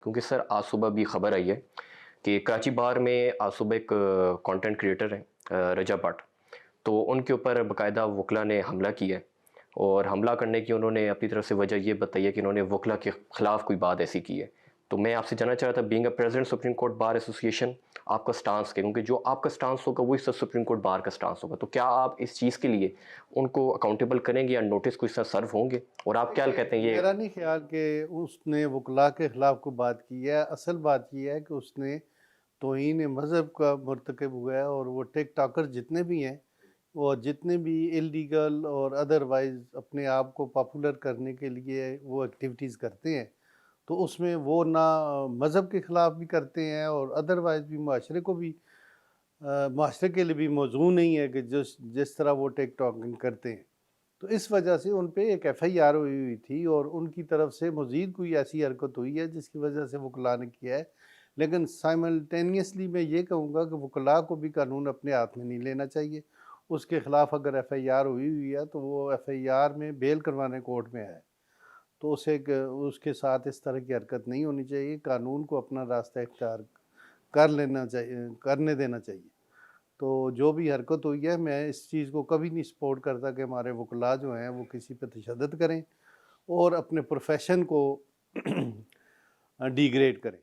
کیونکہ سر آج صبح بھی خبر آئی ہے کہ کراچی بار میں آج صبح ایک کانٹینٹ کریٹر ہے رجا بٹ، تو ان کے اوپر باقاعدہ وکلا نے حملہ کیا ہے، اور حملہ کرنے کی انہوں نے اپنی طرف سے وجہ یہ بتائی ہے کہ انہوں نے وکلا کے خلاف کوئی بات ایسی کی ہے۔ تو میں آپ سے جاننا چاہ رہا تھا، being a president supreme court bar ایسوسی ایشن، آپ کا سٹانس کیا؟ کیونکہ جو آپ کا سٹانس ہوگا وہی سپریم کورٹ بار کا سٹانس ہوگا، تو کیا آپ اس چیز کے لیے ان کو اکاؤنٹیبل کریں گے یا نوٹس کوئی سا سرو ہوں گے؟ اور آپ کیا کہتے ہیں یہ؟ میرا نہیں خیال کہ اس نے وکلا کے خلاف کو بات کی ہے، اصل بات یہ ہے کہ اس نے توہین مذہب کا مرتکب ہوا ہے، اور وہ ٹک ٹاکر جتنے بھی ہیں، وہ جتنے بھی اللیگل اور ادروائز اپنے آپ کو پاپولر کرنے کے لیے وہ ایکٹیویٹیز کرتے ہیں، تو اس میں وہ نہ مذہب کے خلاف بھی کرتے ہیں اور ادروائز بھی معاشرے کو بھی معاشرے کے لیے بھی موزوں نہیں ہے کہ جس طرح وہ ٹک ٹاکنگ کرتے ہیں۔ تو اس وجہ سے ان پہ ایک ایف آئی آر ہوئی تھی، اور ان کی طرف سے مزید کوئی ایسی حرکت ہوئی ہے جس کی وجہ سے وکلاء نے کیا ہے۔ لیکن سائملٹینیسلی میں یہ کہوں گا کہ وکلاء کو بھی قانون اپنے ہاتھ میں نہیں لینا چاہیے۔ اس کے خلاف اگر ایف آئی آر ہوئی ہے تو وہ ایف آئی آر میں بیل کروانے کورٹ میں ہے، تو اس کے ساتھ اس طرح کی حرکت نہیں ہونی چاہیے۔ قانون کو اپنا راستہ اختیار کرنے دینا چاہیے۔ تو جو بھی حرکت ہوئی ہے، میں اس چیز کو کبھی نہیں سپورٹ کرتا کہ ہمارے وکلاء جو ہیں وہ کسی پہ تشدد کریں اور اپنے پروفیشن کو ڈیگریڈ کریں۔